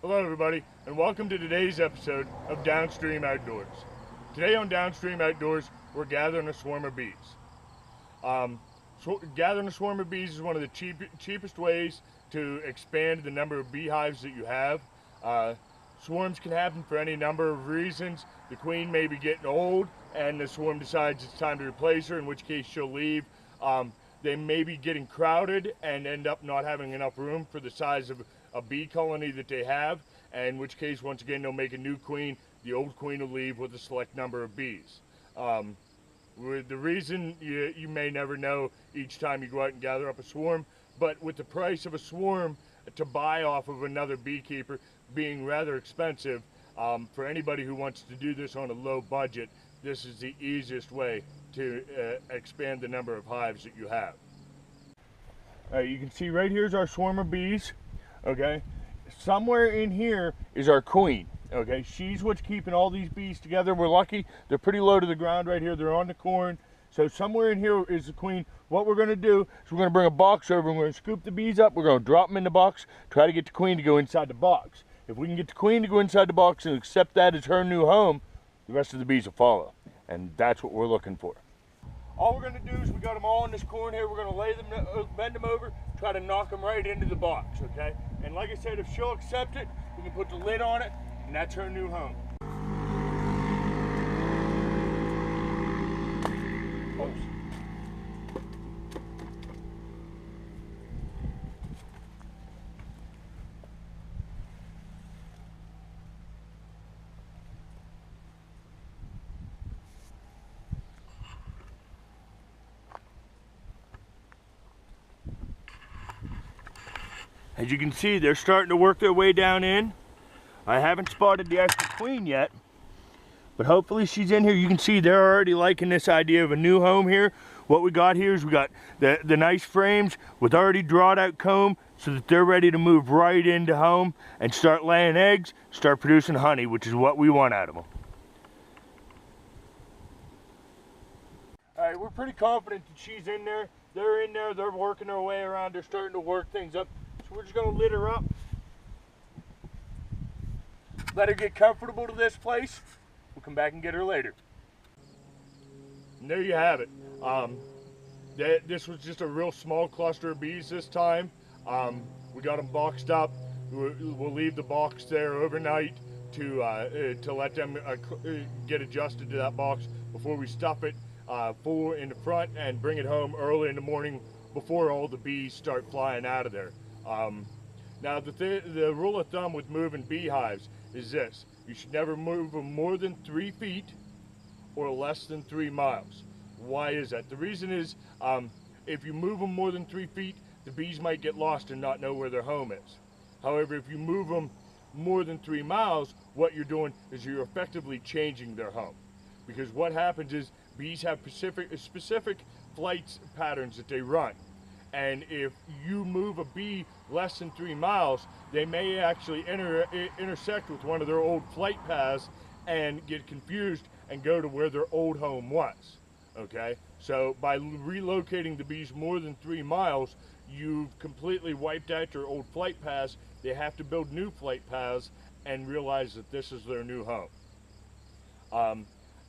Hello everybody, and welcome to today's episode of Downstream Outdoors. Today on Downstream Outdoors, we're gathering a swarm of bees. Gathering a swarm of bees is one of the cheapest ways to expand the number of beehives that you have. Swarms can happen for any number of reasons. The queen may be getting old and the swarm decides it's time to replace her, in which case she'll leave. They may be getting crowded and end up not having enough room for the size of a bee colony that they have, and in which case, once again, they'll make a new queen. The old queen will leave with a select number of bees. The reason you may never know each time you go out and gather up a swarm, but with the price of a swarm to buy off of another beekeeper being rather expensive, for anybody who wants to do this on a low budget, this is the easiest way to expand the number of hives that you have. You can see right here is our swarm of bees. Okay, somewhere in here is our queen. Okay, she's what's keeping all these bees together. We're lucky they're pretty low to the ground right here. They're on the corn. So somewhere in here is the queen. What we're going to do is we're going to bring a box over and we're going to scoop the bees up. We're going to drop them in the box, try to get the queen to go inside the box. If we can get the queen to go inside the box and accept that as her new home, the rest of the bees will follow. And that's what we're looking for. All we're going to do is we got them all in this corn here. We're going to lay them, bend them over, try to knock them right into the box, okay? And like I said, if she'll accept it, we can put the lid on it, and that's her new home. Oops. As you can see, they're starting to work their way down in. I haven't spotted the extra queen yet, but hopefully she's in here. You can see they're already liking this idea of a new home here. What we got here is we got the nice frames with already drawed out comb so that they're ready to move right into home and start laying eggs, start producing honey, which is what we want out of them. All right, we're pretty confident that she's in there. They're in there, they're working their way around, they're starting to work things up. So we're just going to lit her up, let her get comfortable to this place. We'll come back and get her later. And there you have it. This was just a real small cluster of bees this time. We got them boxed up. We'll leave the box there overnight to let them get adjusted to that box before we stuff it full in the front and bring it home early in the morning before all the bees start flying out of there. Now the rule of thumb with moving beehives is this: you should never move them more than 3 feet or less than 3 miles. Why is that? The reason is if you move them more than 3 feet, the bees might get lost and not know where their home is. However, if you move them more than 3 miles, what you're doing is you're effectively changing their home. Because what happens is bees have specific flight patterns that they run. And if you move a bee less than 3 miles, they may actually intersect with one of their old flight paths and get confused and go to where their old home was. Okay, so by relocating the bees more than 3 miles, you've completely wiped out your old flight paths. They have to build new flight paths and realize that this is their new home.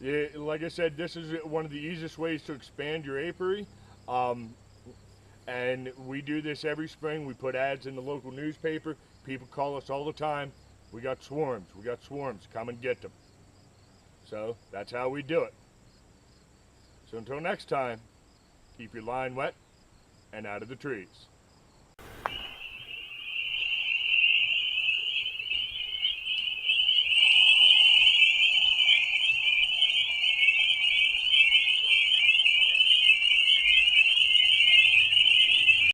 Like I said, this is one of the easiest ways to expand your apiary. And we do this every spring. We put ads in the local newspaper. People call us all the time. We got swarms, come and get them. So that's how we do it. So until next time, keep your line wet and out of the trees.